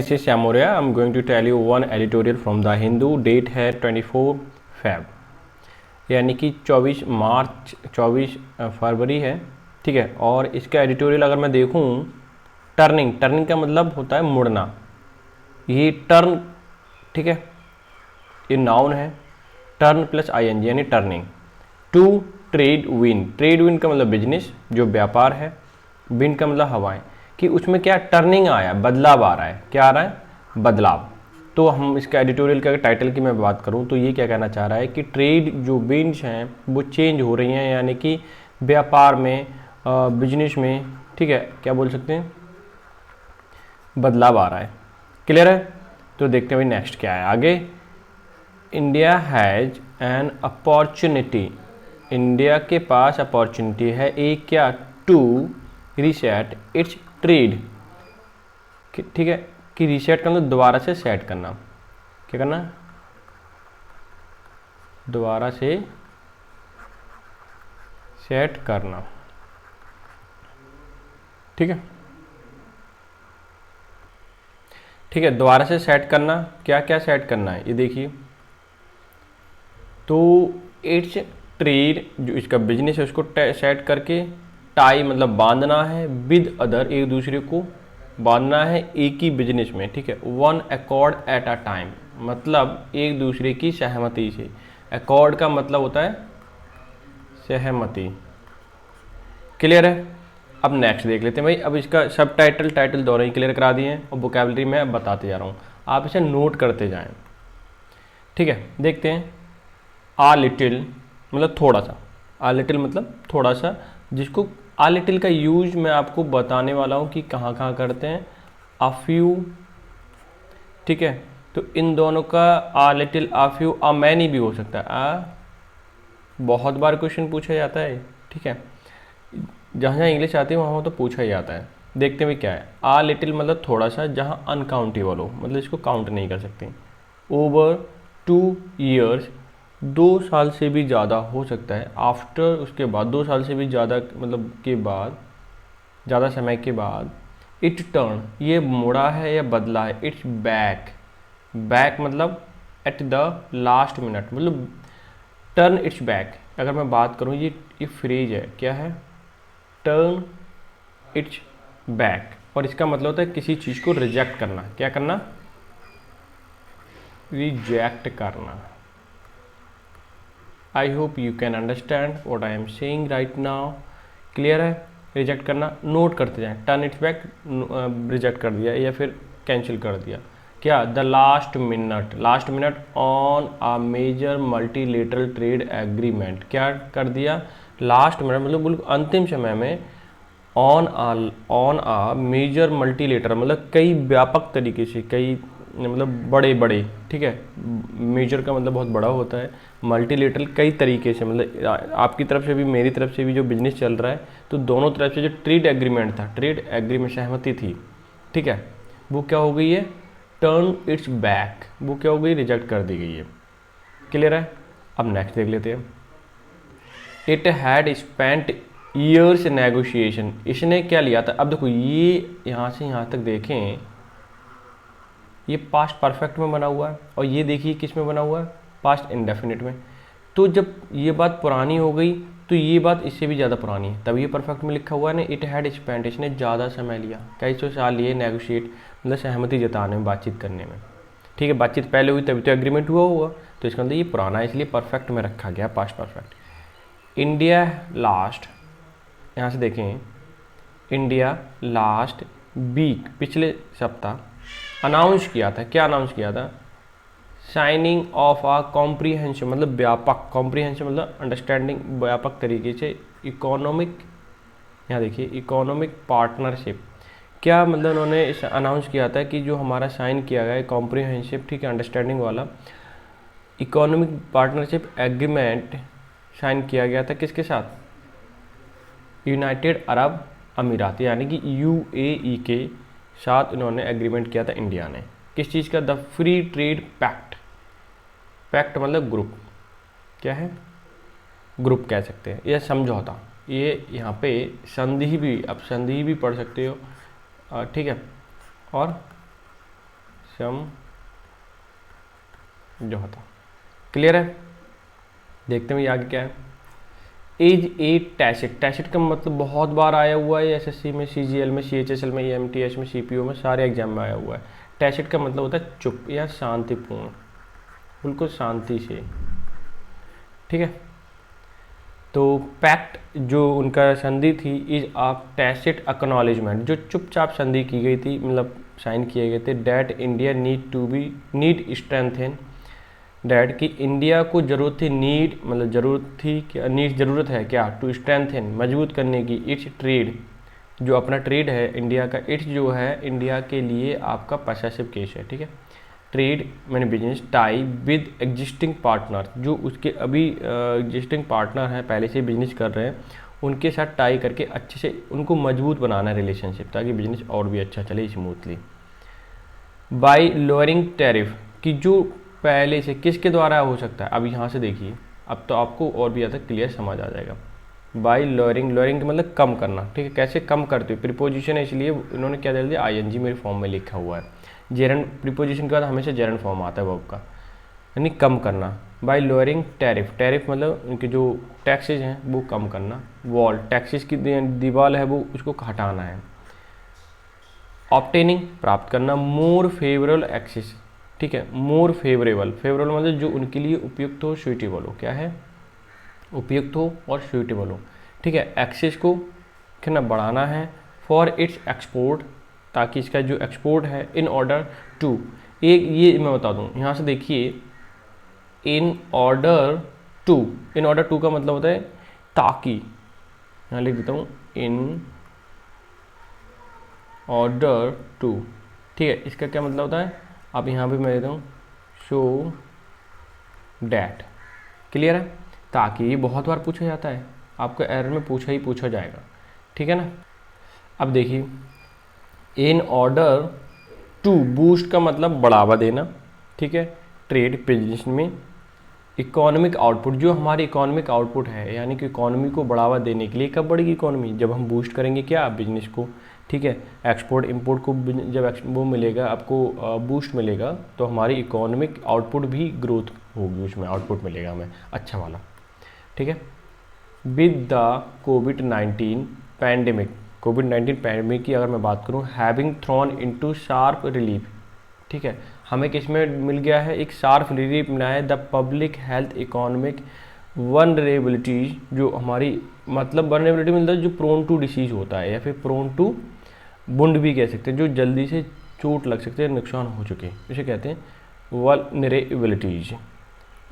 This is Shyam Maurya. I am going to tell you one editorial from the Hindu. Date है 24 Feb, यानी कि 24 फरवरी है, ठीक है। और इसका एडिटोरियल अगर मैं देखूं, टर्निंग का मतलब होता है मुड़ना। ये टर्न, ठीक है, ये नाउन है। टर्न प्लस ING यानी टर्निंग। टू ट्रेड विंड का मतलब बिजनेस, जो व्यापार है। विंड का मतलब हवाएं, कि उसमें क्या टर्निंग आया, बदलाव आ रहा है। क्या आ रहा है? बदलाव। तो हम इसका एडिटोरियल का टाइटल की मैं बात करूं तो ये क्या कहना चाह रहा है कि ट्रेड जो विंड्स हैं वो चेंज हो रही हैं, यानी कि व्यापार में, बिजनेस में, ठीक है, क्या बोल सकते हैं, बदलाव आ रहा है। क्लियर है? तो देखते हैं भाई नेक्स्ट क्या है आगे। India has an opportunity, India के पास अपॉर्चुनिटी है एक क्या, टू रीसेट इट्स ट्रेड, ठीक है, कि रीसेट का मतलब दोबारा से सेट करना। क्या करना? दोबारा से सेट करना, ठीक है, ठीक है, दोबारा से सेट करना। क्या क्या सेट करना है ये देखिए। तो इट्स ट्रेड, जो इसका बिजनेस है उसको सेट करके, टाई मतलब बांधना है, विद अदर एक दूसरे को बांधना है एक ही बिजनेस में, ठीक है। One accord at a time, मतलब एक दूसरे की सहमति से। अकॉर्ड का मतलब होता है सहमति। क्लियर है? अब नेक्स्ट देख लेते हैं भाई। अब इसका सब टाइटल दोनों ही क्लियर करा दिए हैं और वोकैबुलरी मैं बताते जा रहा हूँ, आप इसे नोट करते जाएं, ठीक है। देखते हैं। आ लिटिल मतलब थोड़ा सा, आ लिटिल मतलब थोड़ा सा, जिसको आ लिटिल का यूज मैं आपको बताने वाला हूँ कि कहाँ कहाँ करते हैं। आ फ्यू, ठीक है, तो इन दोनों का a little, a few, a many भी हो सकता है। आ बहुत बार क्वेश्चन पूछा जाता है, ठीक है, जहाँ जहाँ इंग्लिश आती है वहाँ तो पूछा ही जाता है। देखते हैं भी क्या है। आ लिटिल मतलब थोड़ा सा, जहाँ अनकाउंटेबल हो, मतलब इसको काउंट नहीं कर सकते। ओवर 2 years, 2 साल से भी ज़्यादा हो सकता है। आफ्टर, उसके बाद 2 साल से भी ज़्यादा, मतलब के बाद, ज़्यादा समय के बाद। इट टर्न, ये मुड़ा है या बदला है। इट्स बैक, बैक मतलब एट द लास्ट मिनट, मतलब टर्न इट्स बैक। अगर मैं बात करूँ, ये फ्रेज है, क्या है, टर्न इट्स बैक, और इसका मतलब होता है किसी चीज़ को रिजेक्ट करना। क्या करना? रिजेक्ट करना। I hope you can understand what I am saying right now. Clear है? रिजेक्ट करना, नोट करते जाएं। टर्न इट्स बैक, रिजेक्ट कर दिया या फिर कैंसिल कर दिया। क्या? The last minute on a major multilateral trade agreement. क्या कर दिया? लास्ट मिनट मतलब बिल्कुल अंतिम समय में, ऑन आ मेजर मल्टीलेटरल मतलब कई व्यापक तरीके से, कई मतलब बड़े बड़े, ठीक है, मेजर का मतलब बहुत बड़ा होता है, मल्टीलेटरल कई तरीके से, मतलब आपकी तरफ से भी मेरी तरफ से भी जो बिजनेस चल रहा है, तो दोनों तरफ से जो ट्रेड एग्रीमेंट था, ट्रेड एग्रीमेंट सहमति थी, ठीक है, वो क्या हो गई है? टर्न इट्स बैक, वो क्या हो गई? रिजेक्ट कर दी गई है। क्लियर है? अब नेक्स्ट देख लेते हैं। It had spent years negotiation, इसने क्या लिया था? अब देखो, ये यहाँ से यहाँ तक देखें, ये पास्ट परफेक्ट में बना हुआ है, और ये देखिए किस में बना हुआ है? पास्ट इंडेफिनिट में। तो जब ये बात पुरानी हो गई तो ये बात इससे भी ज़्यादा पुरानी है, तभी ये परफेक्ट में लिखा हुआ है ना। इट हैड स्पेंट, इसने ज़्यादा समय लिया, कई सौ साल लिए नेगोशिएट, मतलब सहमति जताने में, बातचीत करने में, ठीक है। बातचीत पहले हुई तभी तो एग्रीमेंट हुआ, तो इसका मतलब ये पुराना है, इसलिए परफेक्ट में रखा गया, पास्ट परफेक्ट। इंडिया लास्ट, यहाँ से देखें, इंडिया लास्ट वीक, पिछले सप्ताह अनाउंस किया था। क्या अनाउंस किया था? साइनिंग ऑफ आ कॉम्प्रीहेंसिव, मतलब व्यापक, कॉम्प्रीहेंसिव मतलब अंडरस्टैंडिंग, व्यापक तरीके से, इकोनॉमिक, यहाँ देखिए, इकोनॉमिक पार्टनरशिप। क्या मतलब उन्होंने इस अनाउंस किया था कि जो हमारा साइन किया गया है कॉम्प्रीहेंसिव, ठीक है, अंडरस्टैंडिंग वाला इकोनॉमिक पार्टनरशिप एग्रीमेंट साइन किया गया था किसके साथ? यूनाइटेड अरब अमीरात, यानी कि UAE के साथ इन्होंने एग्रीमेंट किया था इंडिया ने। किस चीज़ का? The free trade pact. Pact मतलब ग्रुप, क्या है? ग्रुप कह सकते हैं, यह समझौता। ये यहाँ पे संधि भी, अब संधि भी पढ़ सकते हो, ठीक है, और समझौता। क्लियर है? देखते हैं ये आगे क्या है। Is a tacit. टैसिट का मतलब बहुत बार आया हुआ है एसएससी में, सीजीएल में, सीएचएसएल में, एमटीएस में, सीपीओ में, सारे एग्जाम में आया हुआ है। टैसिट का मतलब होता है चुप या शांतिपूर्ण, बिल्कुल शांति से। ठीक है, तो पैक्ट जो उनका संधि थी इज ऑफ टैसिट एक्नॉलेजमेंट, जो चुपचाप संधि की गई थी, मतलब साइन किए गए थे। That India need strengthen, that कि इंडिया को जरूरत थी, नीड मतलब जरूरत थी क्या, नीड जरूरत है क्या, टू स्ट्रेंथन मजबूत करने की, इट्स ट्रेड जो अपना ट्रेड है इंडिया का, इट्स जो है इंडिया के लिए आपका पॉसेसिव केस है। ठीक है, ट्रेड मैंने business tie with existing partner, जो उसके अभी एग्जिस्टिंग पार्टनर हैं, पहले से बिजनेस कर रहे हैं, उनके साथ टाई करके अच्छे से उनको मजबूत बनाना है रिलेशनशिप, ताकि बिजनेस और भी अच्छा चले स्मूथली। बाय लोअरिंग टैरिफ, कि जो पहले से किसके द्वारा हो सकता है, अब यहाँ से देखिए, अब तो आपको और भी ज़्यादा क्लियर समझ आ जाएगा। बाय लोअरिंग, लोअरिंग मतलब कम करना। ठीक है, कैसे कम करते हो, प्रीपोजिशन है इसलिए उन्होंने क्या दे दिया, आईएनजी मेरे फॉर्म में लिखा हुआ है। जेरन प्रीपोजिशन के बाद हमेशा जेरन फॉर्म आता है वर्ब का, यानी कम करना। बाय लोअरिंग टैरिफ, टैरिफ मतलब उनके जो टैक्सेज हैं वो कम करना। वॉल, टैक्सेस की दीवार है वो उसको हटाना है। ऑब्टेनिंग, प्राप्त करना। मोर फेवरेबल एक्सेस, ठीक है, मोर फेवरेबल, फेवरेबल मतलब जो उनके लिए उपयुक्त हो, सुइटेबल हो, क्या है, उपयुक्त हो और सुइटेबल हो। ठीक है, एक्सेस को कितना बढ़ाना है, फॉर इट्स एक्सपोर्ट, ताकि इसका जो एक्सपोर्ट है, इन ऑर्डर टू, एक ये मैं बता दूं, यहाँ से देखिए, in order to, in order to का मतलब होता है ताकि, यहाँ लिख देता हूँ, इन ऑर्डर टू। ठीक है, इसका क्या मतलब होता है, अब यहाँ पे मैं देता हूँ शो डैट। क्लियर है, ताकि ये बहुत बार पूछा जाता है, आपको एरर में पूछा जाएगा। ठीक है ना, अब देखिए, इन ऑर्डर टू, बूस्ट का मतलब बढ़ावा देना। ठीक है, ट्रेड बिजनेस में। इकोनॉमिक आउटपुट, जो हमारी इकोनॉमिक आउटपुट है, यानी कि इकोनॉमी को बढ़ावा देने के लिए, कब बढ़ेगी इकोनॉमी, जब हम बूस्ट करेंगे क्या, बिजनेस को। ठीक है, एक्सपोर्ट इंपोर्ट को जब वो मिलेगा आपको, बूस्ट मिलेगा, तो हमारी इकोनॉमिक आउटपुट भी ग्रोथ होगी, उसमें आउटपुट मिलेगा हमें अच्छा वाला। ठीक है, with the covid pandemic, covid pandemic की अगर मैं बात करूं, having throne into sharp relief. ठीक है, हमें किस में मिल गया है, एक शार्प रिलीफ मिला है, the public health economic vulnerabilities, जो हमारी मतलब वनरेबिलिटी मिलता है, जो प्रोन टू डिसीज होता है, या फिर प्रोन टू वुंड भी कह सकते हैं, जो जल्दी से चोट लग सकते हैं, नुकसान हो चुके, इसे कहते हैं वल्नरेबिलिटीज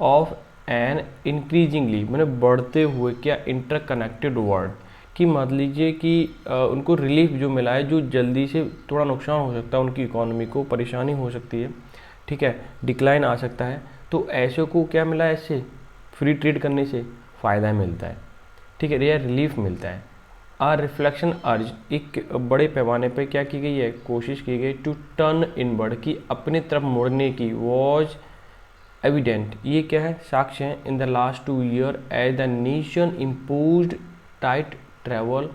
ऑफ एन इंक्रीजिंगली, मैंने बढ़ते हुए क्या, इंटरकनेक्टेड वर्ल्ड, कि मान लीजिए कि उनको रिलीफ जो मिला है, जो जल्दी से थोड़ा नुकसान हो सकता है, उनकी इकोनॉमी को परेशानी हो सकती है। ठीक है, डिक्लाइन आ सकता है, तो ऐसे को क्या मिला है, ऐसे फ्री ट्रेड करने से फ़ायदा मिलता है। ठीक है, यह रिलीफ मिलता है। आ रिफ्लेक्शन अर्ज, एक बड़े पैमाने पर क्या की गई है, कोशिश की गई, टू टर्न इनवर्ड, की अपने तरफ मुड़ने की, वॉज एविडेंट, ये क्या है, साक्ष्य है, in the last 2 year as the nation imposed tight travel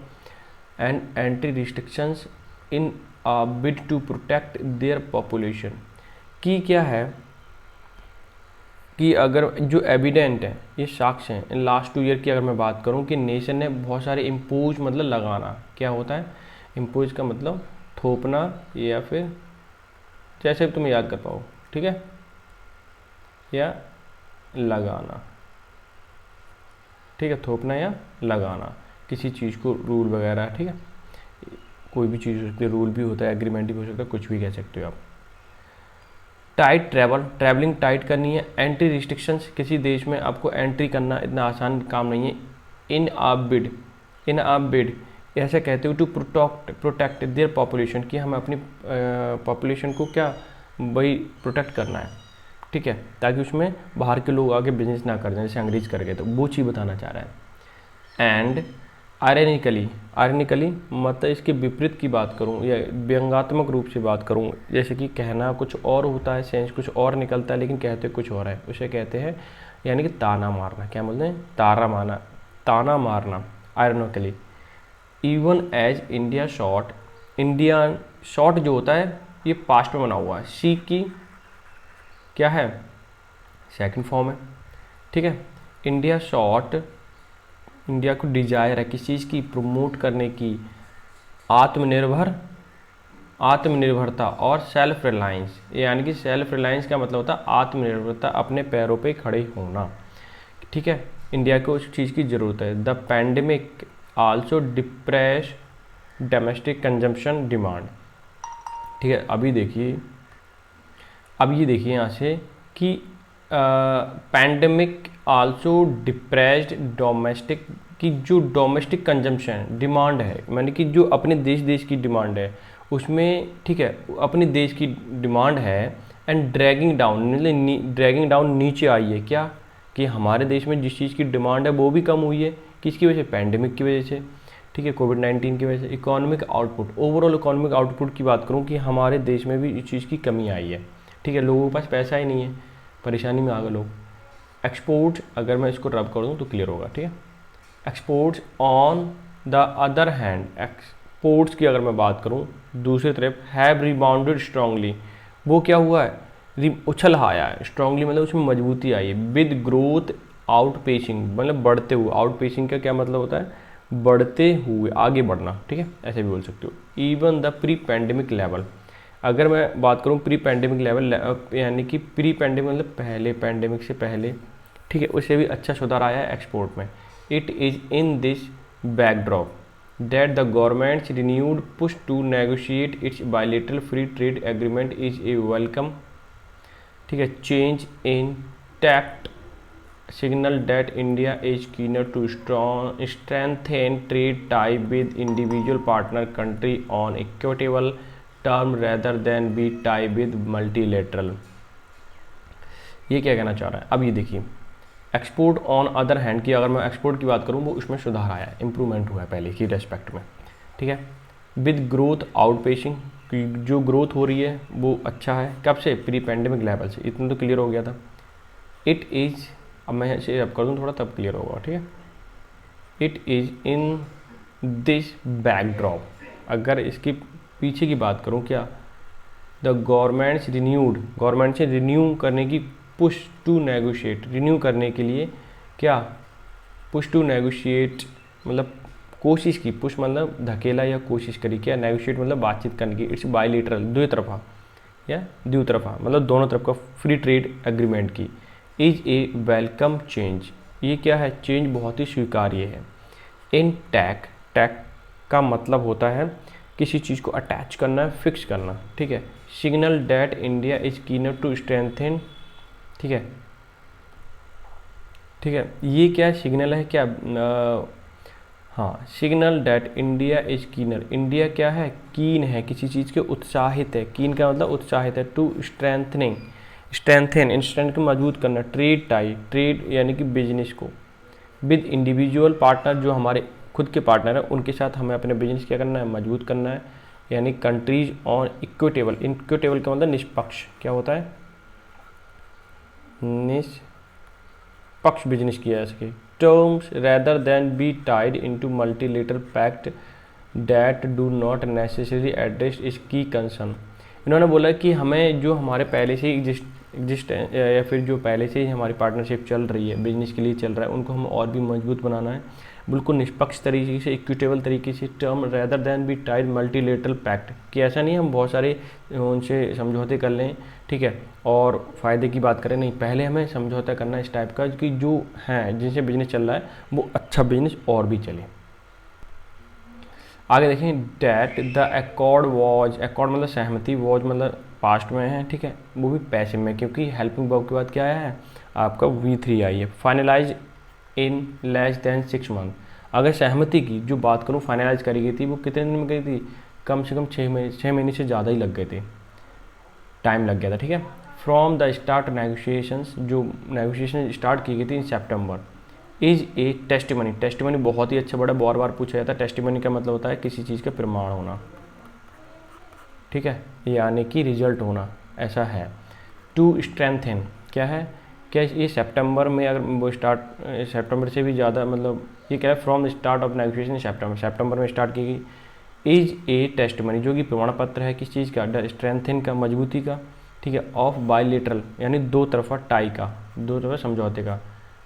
and entry restrictions in a bid to protect their population, की क्या है, कि अगर जो एविडेंट है, ये साक्ष्य है, इन लास्ट 2 ईयर की अगर मैं बात करूं, कि नेशन ने बहुत सारे इम्पोज मतलब लगाना, क्या होता है, इम्पोज का मतलब थोपना, या फिर जैसे तुम याद कर पाओ। ठीक है, या लगाना। ठीक है, थोपना या लगाना किसी चीज़ को, रूल वगैरह। ठीक है, कोई भी चीज़ हो सकती है, रूल भी होता है, एग्रीमेंट भी हो सकता है, कुछ भी कह सकते हो आप। टाइट ट्रैवल, ट्रैवलिंग टाइट करनी है। एंट्री रिस्ट्रिक्शंस, किसी देश में आपको एंट्री करना इतना आसान काम नहीं है। इन आ बिड, ऐसे कहते हो, टू प्रोटेक्ट देयर पॉपुलेशन, कि हमें अपनी पॉपुलेशन को क्या, वही प्रोटेक्ट करना है। ठीक है, ताकि उसमें बाहर के लोग आके बिजनेस ना कर दें, जैसे अंग्रेज कर गए, तो वो चीज़ बताना चाह रहा है। एंड आयरनिकली मतलब इसके विपरीत की बात करूं, या व्यंगात्मक रूप से बात करूं, जैसे कि कहना कुछ और होता है, सेंस कुछ और निकलता है, लेकिन कहते कुछ और है, उसे कहते हैं यानी कि ताना मारना। क्या बोलते हैं, ताना मारना। Ironically, even as India short जो होता है ये पास्ट में बना हुआ है, सी की क्या है, सेकंड फॉर्म है, ठीक है। इंडिया शॉट, इंडिया को डिजायर है किस चीज़ की, प्रमोट करने की, आत्मनिर्भरता और सेल्फ रिलायंस, यानी कि सेल्फ रिलायंस का मतलब होता है आत्मनिर्भरता, अपने पैरों पे खड़े होना, ठीक है। इंडिया को उस चीज़ की ज़रूरत है। The pandemic also depress domestic consumption demand, ठीक है। अब ये देखिए यहाँ से कि पैंडेमिक आल्सो डिप्रेस्ड डोमेस्टिक, की जो डोमेस्टिक कंजम्पशन डिमांड है, यानी कि जो अपने देश की डिमांड है उसमें, ठीक है, अपने देश की डिमांड है, एंड ड्रैगिंग डाउन नीचे आई है, क्या कि हमारे देश में जिस चीज़ की डिमांड है वो भी कम हुई है, किसकी वजह से, पैंडेमिक की वजह से, ठीक है, कोविड-19 की वजह से। Economic output, overall economic output की बात करूँ कि हमारे देश में भी इस चीज़ की कमी आई है, ठीक है, लोगों के पास पैसा ही नहीं है, परेशानी में आ गए लोग। एक्सपोर्ट, अगर मैं इसको रब कर दूँ तो क्लियर होगा, ठीक है। Exports on the other hand, exports की अगर मैं बात करूँ दूसरी तरफ, हैव रिबाउंडेड स्ट्रांगली, वो क्या हुआ है, उछल आया है, स्ट्रांगली मतलब उसमें मजबूती आई है, विद ग्रोथ आउटपेसिंग, मतलब बढ़ते हुए, आउटपेसिंग का क्या मतलब होता है, बढ़ते हुए, आगे बढ़ना, ठीक है, ऐसे भी बोल सकते हो। Even the pre pandemic level, अगर मैं बात करूँ प्री पैंडेमिक लेवल, यानी कि प्री पैंडेमिक मतलब पहले पैंडेमिक से पहले, ठीक है, उससे भी अच्छा सुधार आया है एक्सपोर्ट में। It is in this backdrop that the government's renewed push to negotiate its bilateral free trade agreement is a welcome, ठीक है, change in tact signal that India is keener to strengthen trade tie with individual partner country on equitable term rather than be tie with multilateral। ये क्या कहना चाह रहा है, अब ये देखिए, एक्सपोर्ट ऑन अदर हैंड की अगर मैं एक्सपोर्ट की बात करूँ वो उसमें सुधार आया है, इंप्रूवमेंट हुआ है पहले की रेस्पेक्ट में, ठीक है। विद ग्रोथ आउटपेसिंग, की जो ग्रोथ हो रही है वो अच्छा है, कब से, प्री पैंडेमिक लेवल से, इतना तो क्लियर हो गया था। इट इज़, अब मैं इसे अब कर दूँ थोड़ा तब क्लियर होगा, ठीक है। It is in this backdrop, अगर इसकी पीछे की बात करूँ क्या, द गवर्नमेंट्स रिन्यूड, गवर्नमेंट से रिन्यू करने की, पुश टू नेगोशिएट, रिन्यू करने के लिए क्या, पुश टू नेगोशिएट मतलब कोशिश की, पुश मतलब धकेला या कोशिश करी, क्या नेगोशिएट मतलब बातचीत करने की, इट्स बायलैटरल द्वितरफा या द्वितरफा मतलब दोनों तरफ का फ्री ट्रेड एग्रीमेंट की, इज ए वेलकम चेंज, ये क्या है, चेंज बहुत ही स्वीकार्य है। इन टैक, टैक का मतलब होता है किसी चीज़ को अटैच करना, फिक्स करना, ठीक है। Signal that India is keener to strengthen, ठीक है, ठीक है, ये क्या सिग्नल है, क्या हाँ, signal that India is keener, India क्या है, कीन है, किसी चीज़ के उत्साहित है, कीन का मतलब उत्साहित है, टू स्ट्रेंथनिंग, स्ट्रेंथन, इंस्टेंट को मजबूत करना, ट्रेड टाई, ट्रेड यानी कि बिजनेस को, विद इंडिविजुअल पार्टनर, जो हमारे खुद के पार्टनर हैं उनके साथ हमें अपने बिजनेस क्या करना है, मजबूत करना है, यानी कंट्रीज ऑन इक्विटेबल, इक्विटेबल का मतलब निष्पक्ष, क्या होता है, निष्पक्ष बिजनेस किया जा सके, terms rather than be tied into multilateral pact that do not necessary address is key concern. इन्होंने बोला कि हमें जो हमारे पहले से एग्जिस्ट या फिर जो पहले से ही हमारी पार्टनरशिप चल रही है, बिजनेस के लिए चल रहा है, उनको हम और भी मजबूत बनाना है, बिल्कुल निष्पक्ष तरीके से, इक्विटेबल तरीके से, term rather than be tied multilateral pact, कि ऐसा नहीं हम बहुत सारे उनसे समझौते कर लें, ठीक है, और फ़ायदे की बात करें, नहीं, पहले हमें समझौता करना इस टाइप का कि जो हैं जिनसे बिजनेस चल रहा है वो अच्छा बिजनेस और भी चले। आगे देखें, that the accord was, accord मतलब सहमति, वॉज मतलब पास्ट में है, ठीक है, वो भी पैसिव में, क्योंकि हेल्पिंग वर्ब के बाद क्या आया है आपका V3 आई है। Finalise in less than 6 month, अगर सहमति की जो बात करूँ फाइनलाइज करी गई थी वो कितने दिन में गई थी, कम से कम 6 महीने से ज़्यादा ही लग गए थे, टाइम लग गया था, ठीक है। फ्रॉम द स्टार्ट नेगोशिएशंस, जो नेगोशिएशन स्टार्ट की गई थी इन सितंबर, इज ए टेस्टिमनी, टेस्टिमनी बहुत ही अच्छा बड़ा बार बार पूछा जाता है, टेस्टिमनी का मतलब होता है किसी चीज़ का प्रमाण होना, ठीक है, यानी कि रिजल्ट होना, ऐसा है। टू स्ट्रेंथन क्या है, क्या ये सितंबर में, अगर वो स्टार्ट सितंबर से भी ज़्यादा, मतलब ये क्या है, from the start of negotiation सितंबर में स्टार्ट की गई, इज ए टेस्टमनी, जो कि प्रमाण पत्र है किस चीज़ का, द स्ट्रेंथन का, मजबूती का, ठीक है, ऑफ बायलेटरल यानी दो तरफा टाई का, दो तरफा समझौते का,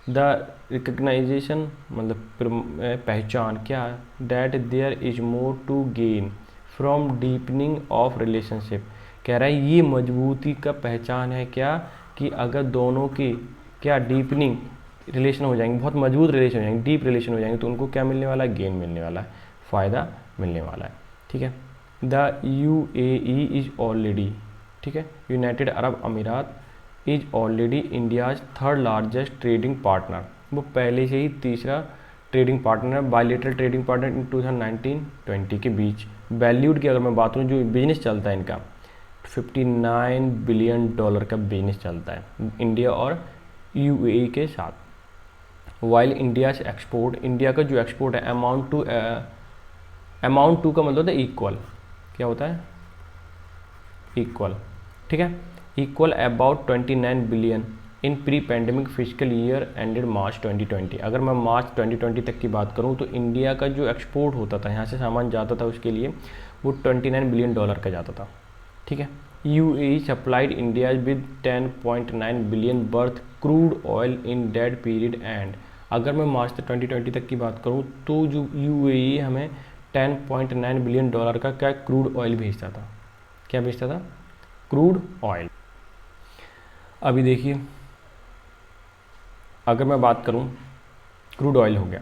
द रिकग्नाइजेशन मतलब पहचान क्या, that there is more to gain from deepening of relationship, कह रहा है ये मजबूती का पहचान है क्या, कि अगर दोनों की क्या डीपनिंग रिलेशन हो जाएंगे, बहुत मजबूत रिलेशन हो जाएंगे, डीप रिलेशन हो जाएंगे, तो उनको क्या मिलने वाला है, गेन मिलने वाला है, फ़ायदा मिलने वाला है, ठीक है। द UAE इज ऑलरेडी, ठीक है, यूनाइटेड अरब अमीरात is already India's third largest trading partner, वो पहले से ही तीसरा ट्रेडिंग पार्टनर है, बायलेटरल ट्रेडिंग पार्टनर इन 2019-20 के बीच। वैल्यूड की अगर मैं बात करूँ, जो बिजनेस चलता है इनका, $59 बिलियन का बिजनेस चलता है इंडिया और UAE के साथ। वाइल इंडिया से एक्सपोर्ट, इंडिया का जो एक्सपोर्ट है अमाउंट टू का मतलब होता है इक्वल, क्या होता है, इक्वल, ठीक है, equal about 29 billion in pre pandemic fiscal year ended March 2020। अगर मैं मार्च 2020 तक की बात करूं तो इंडिया का जो एक्सपोर्ट होता था, यहाँ से सामान जाता था, उसके लिए वो $29 बिलियन का जाता था, ठीक है। UAE supplied India with 10.9 billion birth crude oil in that period and, अगर मैं मार्च 2020 तक की बात करूं तो जो UAE हमें 10.9 बिलियन का क्या क्रूड ऑयल भेजता था, क्या भेजता था, क्रूड ऑयल। अभी देखिए अगर मैं बात करूं, क्रूड ऑयल हो गया,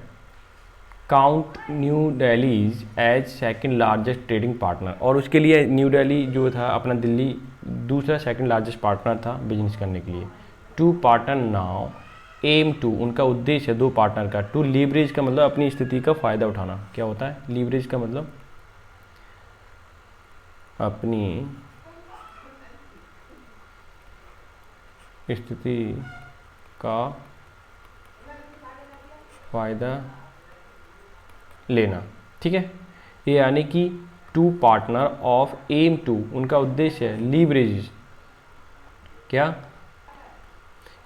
count New Delhi as second largest trading partner, और उसके लिए न्यू दिल्ली जो था अपना दिल्ली दूसरा सेकंड लार्जेस्ट पार्टनर था बिजनेस करने के लिए। Two partner now aim to, उनका उद्देश्य है दो पार्टनर का, टू लीवरेज का मतलब अपनी स्थिति का फ़ायदा उठाना, क्या होता है लीवरेज का मतलब, अपनी स्थिति का फ़ायदा लेना, ठीक है। ये यानी कि two partner of aim to, उनका उद्देश्य है लीवरेज, क्या,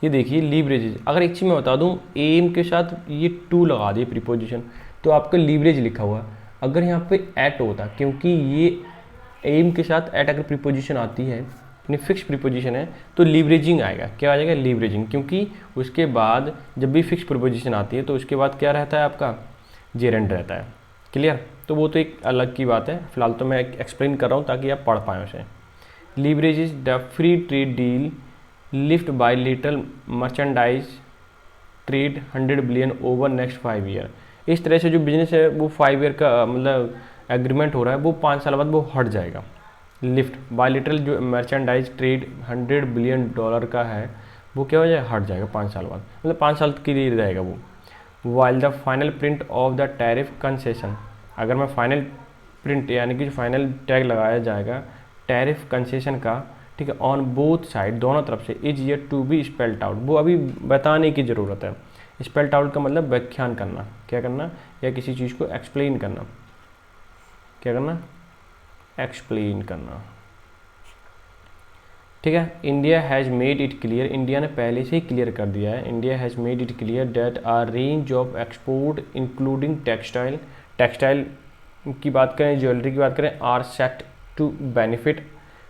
ये देखिए लीवरेज, अगर एक चीज़ मैं बता दूं, एम के साथ ये टू लगा दिए प्रीपोजिशन तो आपका लीवरेज लिखा हुआ है, अगर यहाँ पे एट होता, क्योंकि ये एम के साथ एट अगर प्रीपोजिशन आती है, यानी फिक्स प्रीपोजिशन है, तो लीवरेजिंग आएगा, क्या आ जाएगा लीवरेजिंग, क्योंकि उसके बाद जब भी फिक्स प्रीपोजिशन आती है तो उसके बाद क्या रहता है आपका जेरेंड रहता है, क्लियर। तो वो तो एक अलग की बात है, फिलहाल तो मैं एक्सप्लेन कर रहा हूँ ताकि आप पढ़ पाएँ उसे। Leverage is the free trade deal lift by little merchandise trade 100 billion over next 5 year. इस तरह से जो बिजनेस है वो 5 ईयर का मतलब एग्रीमेंट हो रहा है, वो 5 साल बाद वो हट जाएगा। लिफ्ट बाय लिटल जो मर्चेंडाइज ट्रेड 100 बिलियन का है वो क्या हो जाएगा, हट जाएगा 5 साल बाद, मतलब 5 साल के लिए रहेगा वो। While the final print of the tariff concession, अगर मैं फाइनल प्रिंट यानी कि जो फाइनल टैग लगाया जाएगा टैरिफ कंसेशन का, ठीक है, ऑन बोथ साइड, दोनों तरफ से, is yet to be spelled out, वो अभी बताने की ज़रूरत है। स्पेल्ड आउट का मतलब व्याख्यान करना, क्या करना, या किसी चीज़ को एक्सप्लेन करना, क्या करना, एक्सप्लेन करना, ठीक है। India has made it clear, India ने पहले से ही क्लियर कर दिया है, India has made it clear that our range of export including textile, textile की बात करें, ज्वेलरी की बात करें, are set to benefit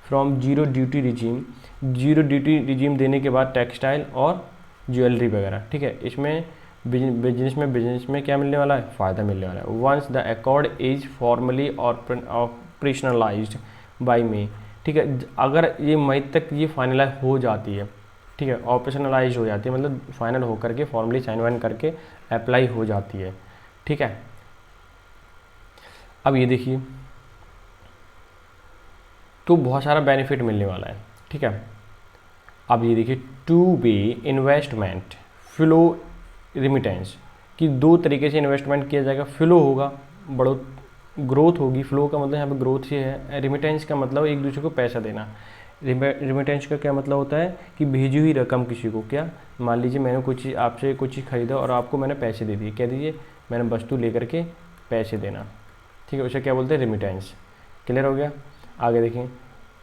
from zero duty regime, zero duty regime देने के बाद टेक्सटाइल और ज्वेलरी वगैरह, ठीक है, इसमें बिजनेस में क्या मिलने वाला है, फ़ायदा मिलने वाला है। Once the accord is formally operationalised by May, ठीक है, अगर ये मई तक ये फाइनलाइज हो जाती है, ठीक है, ऑपरेशनलाइज हो जाती है मतलब फाइनल होकर के फॉर्मली साइन वाइन करके अप्लाई हो जाती है, ठीक है। अब ये देखिए तो बहुत सारा बेनिफिट मिलने वाला है, ठीक है। अब ये देखिए two way investment flow remittance, कि दो तरीके से इन्वेस्टमेंट किया जाएगा, फ्लो होगा, बड़ो ग्रोथ होगी, फ्लो का मतलब यहाँ पे ग्रोथ से है, रिमिटेंस का मतलब एक दूसरे को पैसा देना। रिमिटेंस का क्या मतलब होता है कि भेजी हुई रकम किसी को, क्या, मान लीजिए मैंने कुछ चीज़ आपसे कुछ चीज़ खरीदा और आपको मैंने पैसे दे दिए, कह दीजिए मैंने वस्तु लेकर के पैसे देना, ठीक है, उसे क्या बोलते हैं रिमिटेंस, क्लियर हो गया। आगे देखें,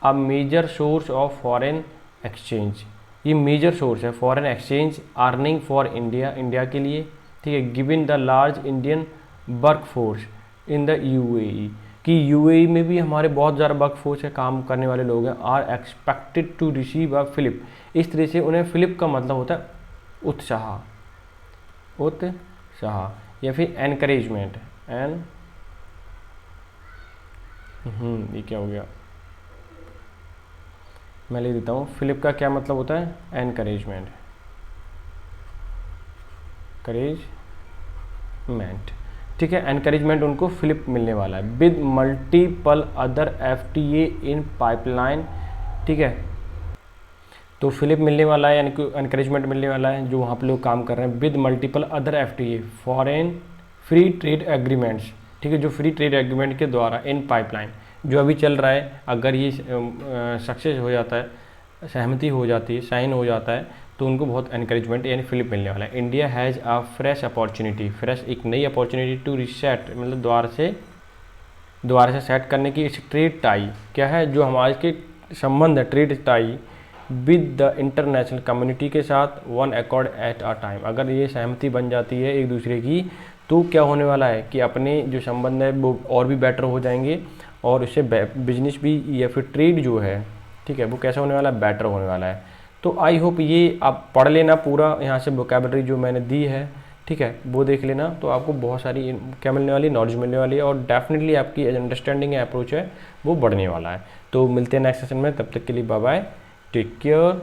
अब major source of foreign exchange, ये मेजर सोर्स है foreign exchange earning for India, India के लिए, ठीक है, given the large Indian work force in the UAE, कि यूएई में भी हमारे बहुत ज़्यादा वर्कफोर्स है, काम करने वाले लोग हैं, are expected to receive a fillip. इस तरह से उन्हें फिलिप का मतलब होता है उत्साह, उत्साह या फिर एनकरेजमेंट। ये क्या हो गया, मैं लिख देता हूँ। फिलिप का क्या मतलब होता है, एनकरेजमेंट, करेजमेंट, ठीक है। एनकरेजमेंट उनको फिलिप मिलने वाला है with multiple other FTA in pipeline, ठीक है। तो फिलिप मिलने वाला है, यानी कि एनकरेजमेंट मिलने वाला है जो वहाँ पे लोग काम कर रहे हैं with multiple other FTA, foreign free trade agreements, ठीक है, जो फ्री ट्रेड एग्रीमेंट के द्वारा इन पाइपलाइन जो अभी चल रहा है, अगर ये सक्सेस हो जाता है, सहमति हो जाती है, साइन हो जाता है, तो उनको बहुत एनकरेजमेंट यानी फिलिप मिलने वाला है। India has a fresh opportunity, fresh एक नई अपॉर्चुनिटी टू रीसेट, मतलब दोबारा से सेट करने की ट्रेड टाई, क्या है जो हमारे के संबंध है, trade tie with the international community के साथ, one accord at a time. अगर ये सहमति बन जाती है एक दूसरे की, तो क्या होने वाला है कि अपने जो संबंध है वो और भी बेटर हो जाएंगे, और उससे बिजनेस भी या फिर ट्रेड जो है, ठीक है, वो कैसा होने वाला है, बेटर होने वाला है। तो आई होप ये आप पढ़ लेना पूरा, यहाँ से वोकैबुलरी जो मैंने दी है, ठीक है, वो देख लेना, तो आपको बहुत सारी क्या मिलने वाली है, नॉलेज मिलने वाली है, और डेफिनेटली आपकी अंडरस्टैंडिंग या अप्रोच है वो बढ़ने वाला है। तो मिलते हैं नेक्स्ट सेशन में, तब तक के लिए बाय बाय, टेक केयर।